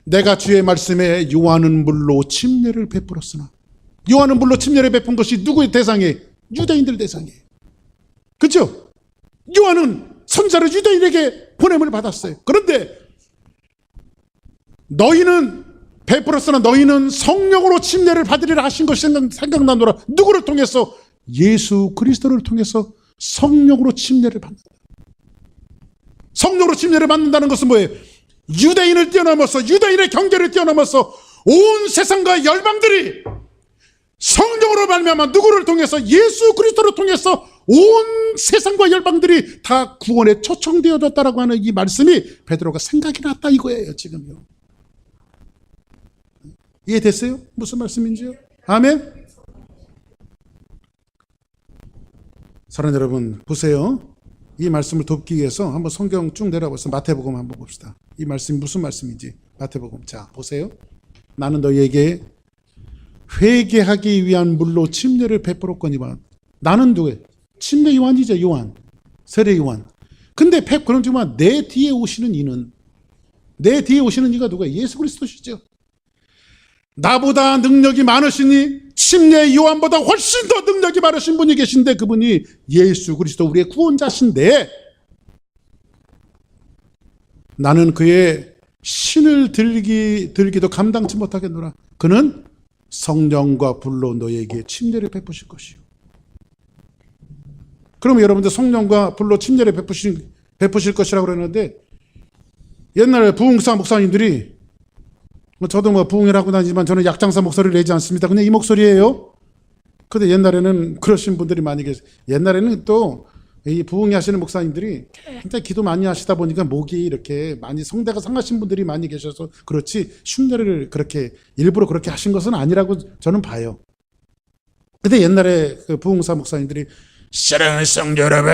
내가 주의 말씀에 요한은 물로 침례를 베풀었으나, 요한은 물로 침례를 베푼 것이 누구의 대상이에요? 유대인들 대상이에요. 그렇죠? 요한은 선자를 유대인에게 보냄을 받았어요. 그런데 너희는 베풀었으나 너희는 성령으로 침례를 받으리라 하신 것이 생각나노라. 누구를 통해서? 예수 그리스도를 통해서 성령으로 침례를 받는다. 성령으로 침례를 받는다는 것은 뭐예요? 유대인을 뛰어넘어서, 유대인의 경계를 뛰어넘어서 온 세상과 열방들이 성령으로 말미암아 누구를 통해서? 예수 그리스도를 통해서 온 세상과 열방들이 다 구원에 초청되어졌다라고 하는 이 말씀이 베드로가 생각이 났다 이거예요. 지금요. 이해됐어요? 무슨 말씀인지요? 아멘. 사랑하는 여러분, 보세요. 이 말씀을 돕기 위해서 한번 성경 쭉 내려봐서 마태복음 한번 봅시다. 이 말씀이 무슨 말씀인지. 마태복음. 자, 보세요. 나는 너희에게 회개하기 위한 물로 침례를 베풀었거니와. 나는 누구예요? 침례 요한이죠. 요한, 세례 요한. 근데 그런지만 내 뒤에 오시는 이는, 내 뒤에 오시는 이가 누구예요? 예수 그리스도시죠. 나보다 능력이 많으시니 침례 요한보다 훨씬 더 능력이 많으신 분이 계신데, 그분이 예수 그리스도 우리의 구원자신데, 나는 그의 신을 들기도 감당치 못하겠노라. 그는 성령과 불로 너에게 침례를 베푸실 것이요. 그러면 여러분들 성령과 불로 침례를 베푸실 것이라고 그러는데, 옛날에 부흥사 목사님들이, 저도 부흥이라고 다니지만 저는 약장사 목소리를 내지 않습니다. 그냥 이 목소리예요. 근데 옛날에는 그러신 분들이 많이 계세요. 옛날에는 또 이 부흥이 하시는 목사님들이 굉장히 기도 많이 하시다 보니까 목이 이렇게 많이 성대가 상하신 분들이 많이 계셔서 그렇지, 흉내를 그렇게 일부러 그렇게 하신 것은 아니라고 저는 봐요. 근데 옛날에 그 부흥사 목사님들이 사랑하는 성도 여러분,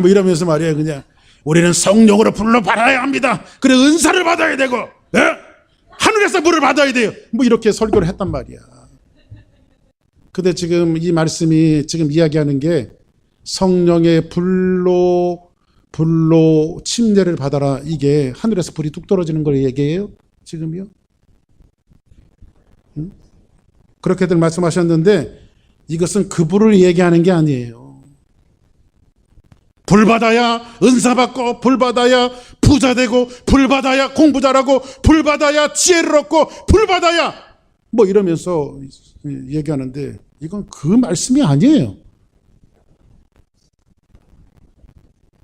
뭐 이러면서 말이에요. 그냥 우리는 성령으로 불러 받아야 합니다. 그래 은사를 받아야 되고, 하늘에서 물을 받아야 돼요. 뭐 이렇게 설교를 했단 말이야. 근데 지금 이 말씀이 지금 이야기하는 게 성령의 불로 침례를 받아라. 이게 하늘에서 불이 뚝 떨어지는 걸 얘기해요. 지금요. 그렇게들 말씀하셨는데 이것은 그 불을 얘기하는 게 아니에요. 불 받아야 은사 받고, 불 받아야 부자 되고, 불 받아야 공부 잘하고, 불 받아야 지혜를 얻고, 불 받아야 뭐 이러면서 얘기하는데 이건 그 말씀이 아니에요.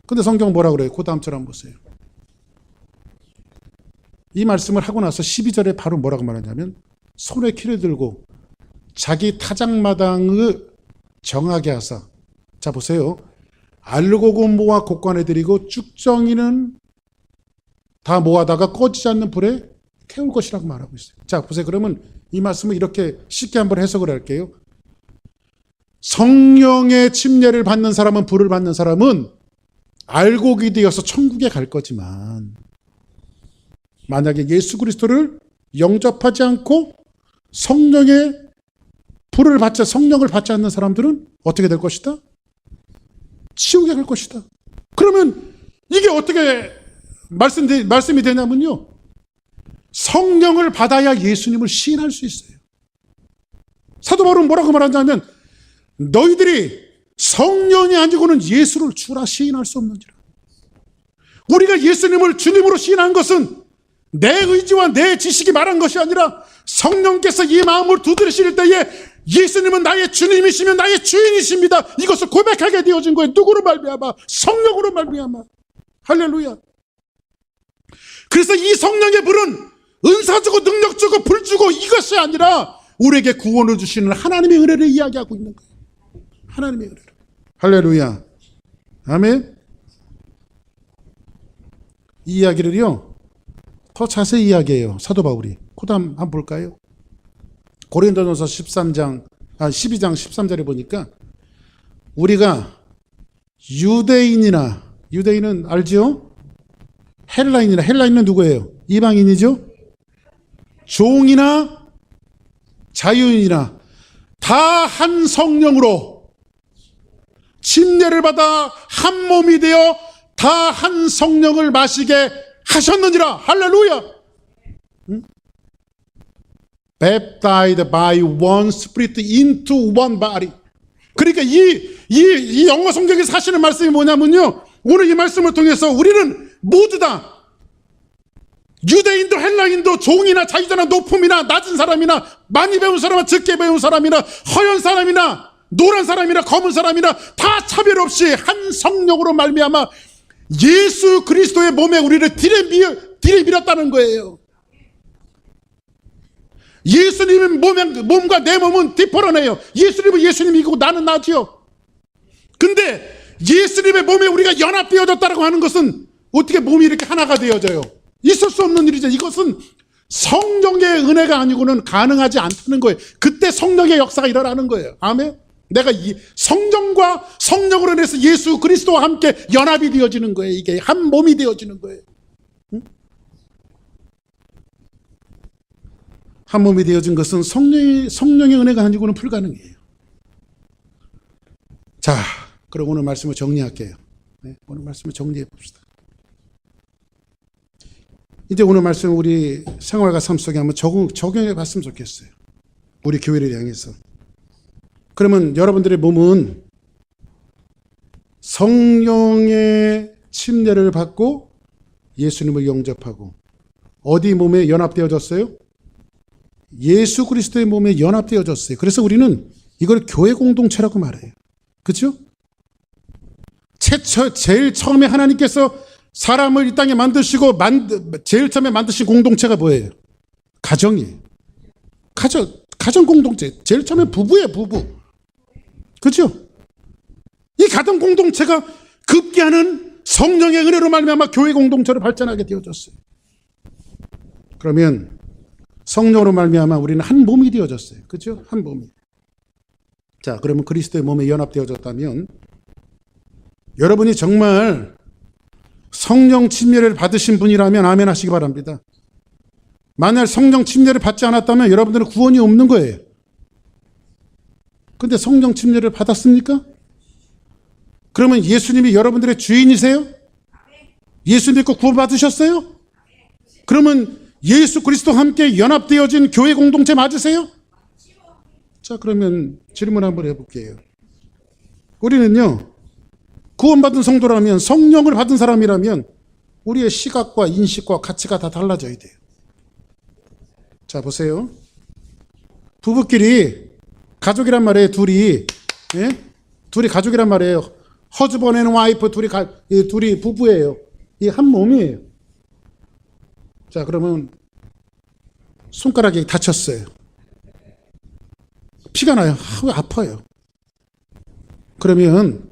근데 성경 뭐라 그래요? 그 다음처럼 보세요. 이 말씀을 하고 나서 12절에 바로 뭐라고 말하냐면, 손에 키를 들고 자기 타작마당을 정하게 하사. 자 보세요. 알고 모아 곡관에 드리고 쭉정이는 다 모아다가 꺼지지 않는 불에 태울 것이라고 말하고 있어요. 자 보세요. 그러면 이 말씀을 이렇게 쉽게 한번 해석을 할게요. 성령의 침례를 받는 사람은, 불을 받는 사람은 알곡이 되어서 천국에 갈 거지만, 만약에 예수 그리스도를 영접하지 않고 성령의 불을 받지, 성령을 받지 않는 사람들은 어떻게 될 것이다? 지옥에 갈 것이다. 그러면 이게 어떻게 말씀이 되냐면요, 성령을 받아야 예수님을 시인할 수 있어요. 사도 바울은 뭐라고 말하냐면, 너희들이 성령이 아니고는 예수를 주라 시인할 수 없는지라. 우리가 예수님을 주님으로 시인한 것은 내 의지와 내 지식이 말한 것이 아니라 성령께서 이 마음을 두드리실 때에 예수님은 나의 주님이시며 나의 주인이십니다, 이것을 고백하게 되어진 거예요. 누구로 말미암아? 성령으로 말미암아. 할렐루야. 그래서 이 성령의 불은 은사 주고 능력 주고 불 주고 이것이 아니라 우리에게 구원을 주시는 하나님의 은혜를 이야기하고 있는 거예요. 하나님의 은혜를. 할렐루야. 아멘. 이 이야기를요 더 자세히 이야기해요, 사도 바울이. 코담 한번 볼까요? 고린도전서 12장 13절에 보니까, 우리가 유대인은 알지요? 헬라인은 누구예요? 이방인이죠? 종이나 자유인이나 다 한 성령으로 침례를 받아 한 몸이 되어 다 한 성령을 마시게 하셨느니라. 할렐루야. Baptized by one spirit into one body. 그러니까 이 영어 성경에서 하시는 말씀이 뭐냐면요, 오늘 이 말씀을 통해서 우리는 모두 다, 유대인도 헬라인도 종이나 자유자나 높음이나 낮은 사람이나 많이 배운 사람이나 적게 배운 사람이나 허연 사람이나 노란 사람이나 검은 사람이나 다 차별 없이 한 성령으로 말미암아 예수 그리스도의 몸에 우리를 들이밀었다는 거예요. 예수님의 몸과 내 몸은 디퍼런해요. 예수님은 예수님이고 나는 나지요. 근데 예수님의 몸에 우리가 연합되어졌다고 하는 것은 어떻게 몸이 이렇게 하나가 되어져요? 있을 수 없는 일이죠. 이것은 성령의 은혜가 아니고는 가능하지 않다는 거예요. 그때 성령의 역사가 일어나는 거예요. 아멘. 내가 이 성령과 성령으로 인해서 예수 그리스도와 함께 연합이 되어지는 거예요. 이게 한 몸이 되어지는 거예요. 응? 한 몸이 되어진 것은 성령의 은혜가 아니고는 불가능해요. 자, 그럼 오늘 말씀을 정리할게요. 네, 오늘 말씀을 정리해 봅시다. 이제 오늘 말씀 우리 생활과 삶 속에 한번 적용해 봤으면 좋겠어요. 우리 교회를 향해서. 그러면 여러분들의 몸은 성령의 침례를 받고 예수님을 영접하고 어디 몸에 연합되어졌어요? 예수 그리스도의 몸에 연합되어졌어요. 그래서 우리는 이걸 교회 공동체라고 말해요. 그렇죠? 제일 처음에 하나님께서 사람을 이 땅에 만드시고 제일 처음에 만드신 공동체가 뭐예요? 가정이에요. 가정 공동체. 제일 처음에 부부예요, 부부. 그렇죠? 이 가정 공동체가 급기야는 성령의 은혜로 말미암아 교회 공동체로 발전하게 되어졌어요. 그러면 성령으로 말미암아 우리는 한 몸이 되어졌어요. 그렇죠? 한 몸이. 자, 그러면 그리스도의 몸에 연합되어졌다면 여러분이 정말 성령 침례를 받으신 분이라면 아멘 하시기 바랍니다. 만약 성령 침례를 받지 않았다면 여러분들은 구원이 없는 거예요. 근데 성령 침례를 받았습니까? 그러면 예수님이 여러분들의 주인이세요? 예수 믿고 구원 받으셨어요? 그러면 예수 그리스도와 함께 연합되어진 교회 공동체 맞으세요? 자, 그러면 질문 한번 해볼게요. 우리는요, 구원받은 성도라면, 성령을 받은 사람이라면 우리의 시각과 인식과 가치가 다 달라져야 돼요. 자, 보세요. 부부끼리 가족이란 말이에요. 둘이 가족이란 말이에요. 허즈번 앤 와이프 둘이 부부예요. 이 한 몸이에요. 자, 그러면 손가락이 다쳤어요. 피가 나요. 아파요. 그러면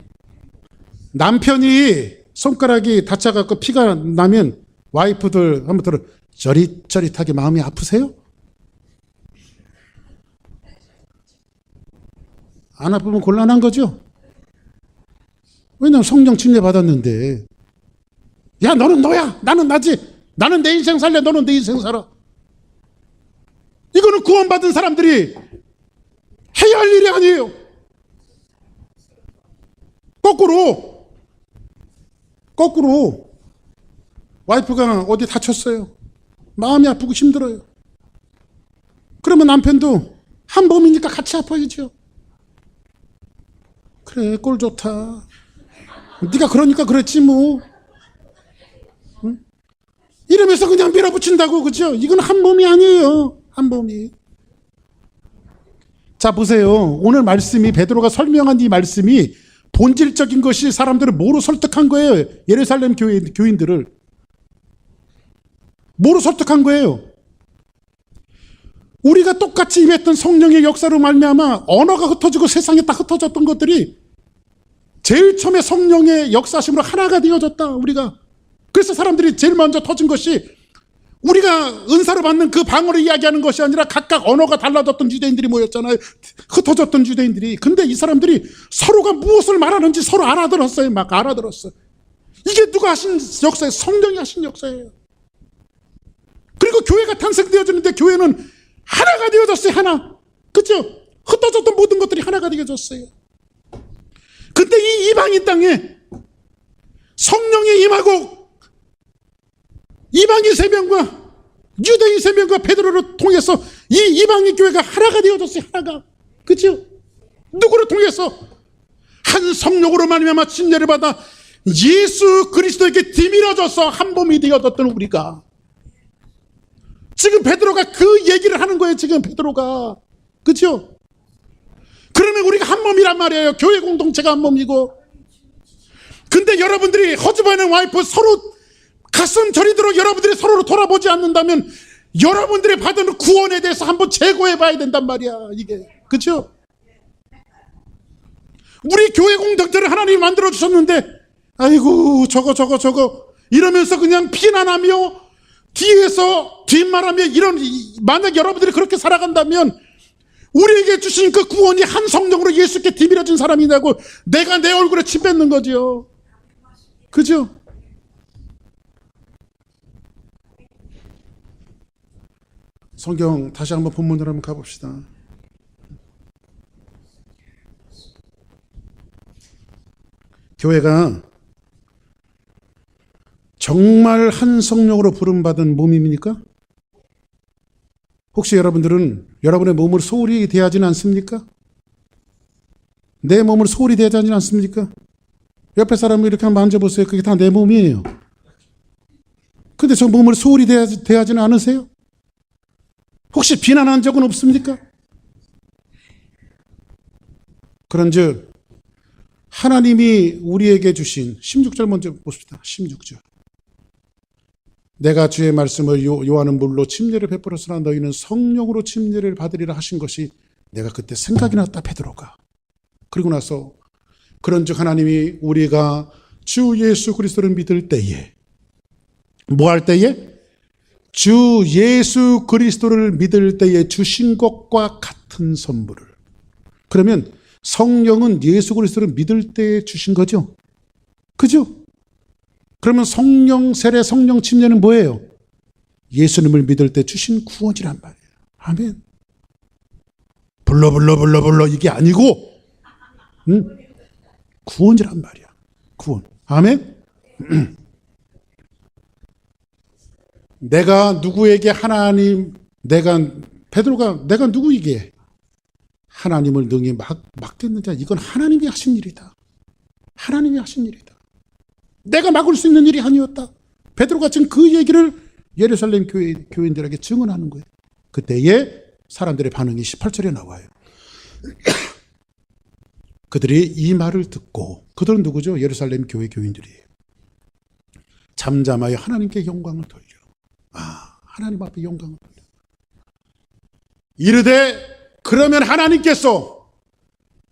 남편이 손가락이 다쳐갖고 피가 나면 와이프들 한번 들어, 저릿저릿하게 마음이 아프세요? 안 아프면 곤란한 거죠? 왜냐면 성령 침례 받았는데, 야, 너는 너야, 나는 나지, 나는 내 인생 살래, 너는 내 인생 살아. 이거는 구원받은 사람들이 해야 할 일이 아니에요. 거꾸로 와이프가 어디 다쳤어요. 마음이 아프고 힘들어요. 그러면 남편도 한 몸이니까 같이 아파야죠. 그래, 꼴 좋다. 네가 그러니까 그랬지 뭐. 응? 이러면서 그냥 밀어붙인다고, 그죠? 이건 한 몸이 아니에요. 한 몸이. 자, 보세요. 오늘 말씀이, 베드로가 설명한 이 말씀이 본질적인 것이 사람들을 뭐로 설득한 거예요? 예루살렘 교인들을 뭐로 설득한 거예요? 우리가 똑같이 임했던 성령의 역사로 말미암아 언어가 흩어지고 세상에 딱 흩어졌던 것들이 제일 처음에 성령의 역사심으로 하나가 되어졌다, 우리가. 그래서 사람들이 제일 먼저 터진 것이, 우리가 은사로 받는 그 방언을 이야기하는 것이 아니라 각각 언어가 달라졌던 유대인들이 모였잖아요. 흩어졌던 유대인들이. 근데 이 사람들이 서로가 무엇을 말하는지 서로 알아들었어요. 막 알아들었어요. 이게 누가 하신 역사예요? 성령이 하신 역사예요. 그리고 교회가 탄생되어지는데 교회는 하나가 되어졌어요. 하나. 그죠? 흩어졌던 모든 것들이 하나가 되어졌어요. 근데 이 이방인 땅에 성령이 임하고 이방인 3명과 유대인 3명과 베드로를 통해서 이 이방인 교회가 하나가 되어졌어요. 하나가. 그렇죠? 누구를 통해서? 한 성령으로 말미암아 침례를 받아 예수 그리스도에게 뒤밀어져서 한 몸이 되어졌던 우리가. 지금 베드로가 그 얘기를 하는 거예요. 지금 베드로가. 그렇죠? 그러면 우리가 한 몸이란 말이에요. 교회 공동체가 한 몸이고. 근데 여러분들이 허즈밴 와이프 서로 가슴 저리도록 여러분들이 서로를 돌아보지 않는다면 여러분들이 받은 구원에 대해서 한번 재고해 봐야 된단 말이야, 이게. 그렇죠? 우리 교회 공동체를 하나님이 만들어 주셨는데, 아이고 저거 이러면서 그냥 비난하며 뒤에서 뒷말하며, 이런, 만약 여러분들이 그렇게 살아간다면 우리에게 주신 그 구원이 한 성령으로 예수께 뒤밀어진 사람이냐고 내가 내 얼굴에 침 뱉는 거죠. 그죠? 성경 다시 한번 본문으로 한번 가봅시다. 교회가 정말 한 성령으로 부름받은 몸입니까? 혹시 여러분들은 여러분의 몸을 소홀히 대하지는 않습니까? 내 몸을 소홀히 대하지는 않습니까? 옆에 사람을 이렇게 한번 만져보세요. 그게 다 내 몸이에요. 근데 저 몸을 소홀히 대하지는 않으세요? 혹시 비난한 적은 없습니까? 그런즉 하나님이 우리에게 주신 16절 먼저 봅시다. 16절. 내가 주의 말씀을 요하는 물로 침례를 베풀었으나 너희는 성령으로 침례를 받으리라 하신 것이 내가 그때 생각이 났다, 베드로가. 그리고 나서 그런즉 하나님이 우리가 주 예수 그리스도를 믿을 때에, 뭐 할 때에? 주 예수 그리스도를 믿을 때에 주신 것과 같은 선물을. 그러면 성령은 예수 그리스도를 믿을 때에 주신 거죠. 그죠? 그러면 성령 세례, 성령 침례는 뭐예요? 예수님을 믿을 때 주신 구원이란 말이에요. 아멘. 불러 이게 아니고, 구원이란 말이야. 구원. 아멘. 내가 누구에게 베드로가 내가 누구에게 하나님을 능히 맡겼느냐? 이건 하나님이 하신 일이다. 하나님이 하신 일이다. 내가 막을 수 있는 일이 아니었다. 베드로가 지금 그 얘기를 예루살렘 교인들에게 증언하는 거예요. 그때에 사람들의 반응이 18절에 나와요. 그들이 이 말을 듣고, 그들은 누구죠? 예루살렘 교회 교인들이에요. 잠잠하여 하나님께 영광을 돌려. 하나님 앞에 영광을 돌려. 이르되 그러면 하나님께서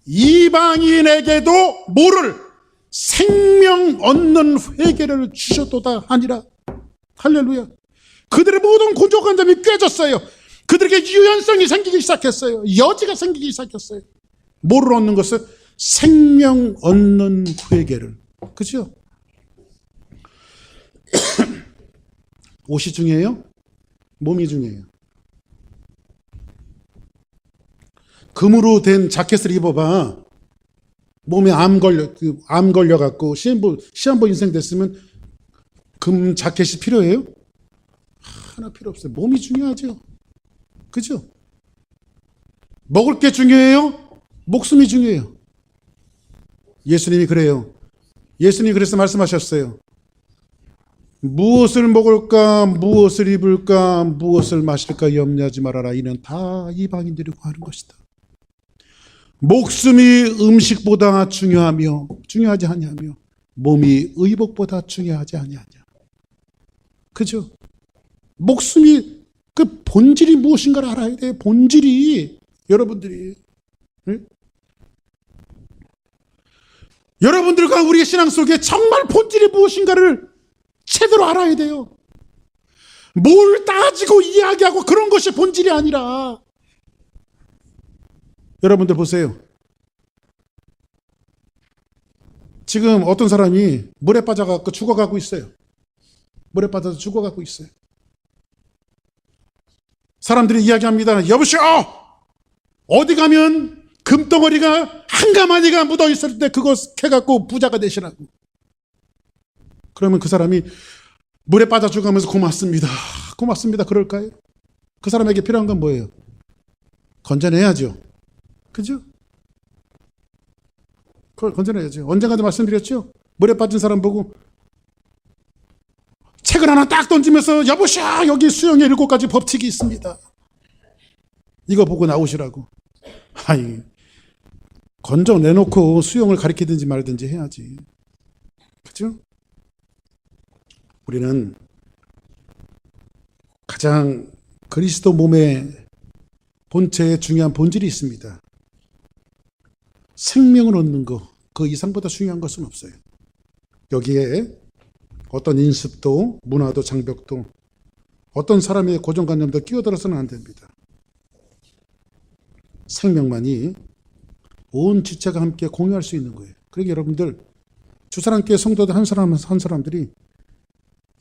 이방인에게도 뭐를? 생명 얻는 회개를 주셨도다 하니라. 할렐루야. 그들의 모든 고정관념이 깨졌어요. 그들에게 유연성이 생기기 시작했어요. 여지가 생기기 시작했어요. 뭐를 얻는 것을? 생명 얻는 회개를. 그죠? 옷이 중요해요? 몸이 중요해요? 금으로 된 자켓을 입어봐. 몸에 암 걸려갖고 시한부 인생 됐으면 금 자켓이 필요해요? 하나 필요 없어요. 몸이 중요하죠. 그죠? 먹을 게 중요해요? 목숨이 중요해요. 예수님이 그래요. 예수님이 그래서 말씀하셨어요. 무엇을 먹을까, 무엇을 입을까, 무엇을 마실까 염려하지 말아라. 이는 다 이방인들이 구하는 것이다. 목숨이 음식보다 중요하지 아니하며 몸이 의복보다 중요하지 아니하냐. 그죠? 목숨이 그 본질이 무엇인가를 알아야 돼요. 본질이. 여러분들이. 응? 여러분들과 우리의 신앙 속에 정말 본질이 무엇인가를 제대로 알아야 돼요. 뭘 따지고 이야기하고 그런 것이 본질이 아니라. 여러분들 보세요. 지금 어떤 사람이 물에 빠져갖고 죽어가고 있어요. 물에 빠져서 죽어가고 있어요. 사람들이 이야기합니다. 여보시오! 어디 가면 금덩어리가 한가마니가 묻어있을 때 그거 캐갖고 부자가 되시라고. 그러면 그 사람이 물에 빠져 죽어가면서 고맙습니다. 고맙습니다. 그럴까요? 그 사람에게 필요한 건 뭐예요? 건져내야죠. 그죠? 그걸 건져내야죠. 언젠가도 말씀드렸죠? 물에 빠진 사람 보고 책을 하나 딱 던지면서 여보시오! 여기 수영의 7가지 법칙이 있습니다. 이거 보고 나오시라고. 아니, 건져내놓고 수영을 가르치든지 말든지 해야지. 그죠? 우리는 가장 그리스도 몸의 본체에 중요한 본질이 있습니다. 생명을 얻는 것, 그 이상보다 중요한 것은 없어요. 여기에 어떤 인습도, 문화도, 장벽도, 어떤 사람의 고정관념도 끼어들어서는 안 됩니다. 생명만이 온 지체가 함께 공유할 수 있는 거예요. 그러니까 여러분들, 주사랑교회 성도들 한 사람들이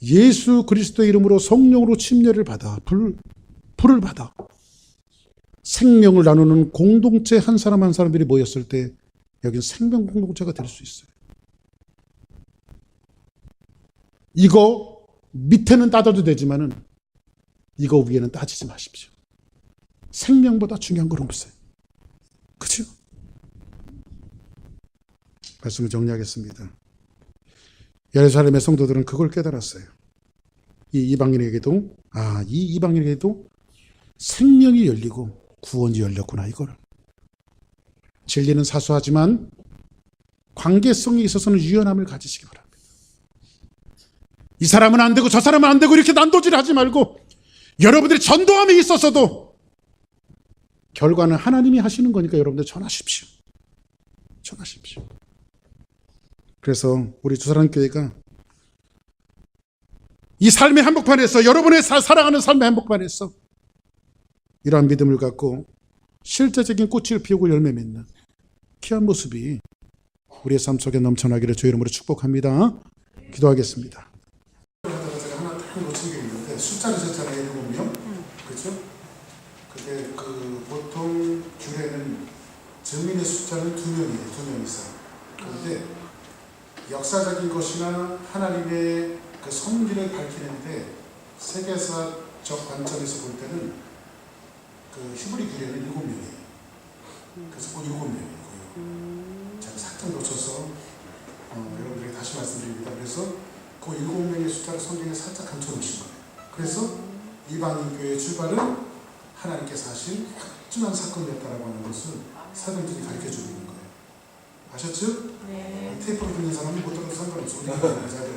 예수 그리스도의 이름으로 성령으로 침례를 받아, 불을 받아 생명을 나누는 공동체 한 사람 한 사람들이 모였을 때 여기는 생명 공동체가 될 수 있어요. 이거 밑에는 따져도 되지만은 이거 위에는 따지지 마십시오. 생명보다 중요한 건 없어요. 그렇죠? 말씀을 정리하겠습니다. 예루살렘의 성도들은 그걸 깨달았어요. 이 이방인에게도 생명이 열리고 구원이 열렸구나, 이거를. 진리는 사소하지만 관계성에 있어서는 유연함을 가지시기 바랍니다. 이 사람은 안 되고 저 사람은 안 되고 이렇게 난도질하지 말고 여러분들이 전도함에 있어서도 결과는 하나님이 하시는 거니까 여러분들 전하십시오. 전하십시오. 그래서 우리 주사랑교회가 이 삶의 한복판에서, 여러분의 살아가는 삶의 한복판에서 이러한 믿음을 갖고 실제적인 꽃을 피우고 열매 맺는 귀한 모습이 우리의 삶 속에 넘쳐나기를 주의 이름으로 축복합니다. 기도하겠습니다. 제가 하나 딱 놓친 게 있는데 숫자를 셌잖아요. 7명. 그렇죠? 근데 보통 규례는 증인의 숫자는 2명이에요. 2명 이상. 그런데 역사적인 것이나 하나님의 그 성기를 밝히는데 세계사적 관점에서 볼 때는 그 히브리 규례는 7명이에요. 그래서 꼭 7명이고요. 제가 살짝 놓쳐서 여러분들에게 다시 말씀드립니다. 그래서 그 7명의 숫자를 성경에 살짝 감춰놓으신 거예요. 그래서 이방인 교회의 출발은 하나님께서 하신 확증한 사건이었다라고 하는 것을 사도들이 가르쳐주고 있는 거예요. 아셨죠? 네. 테이프로 듣는 사람은 못 들어도 상관없어. 우리가 잘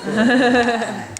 들어요.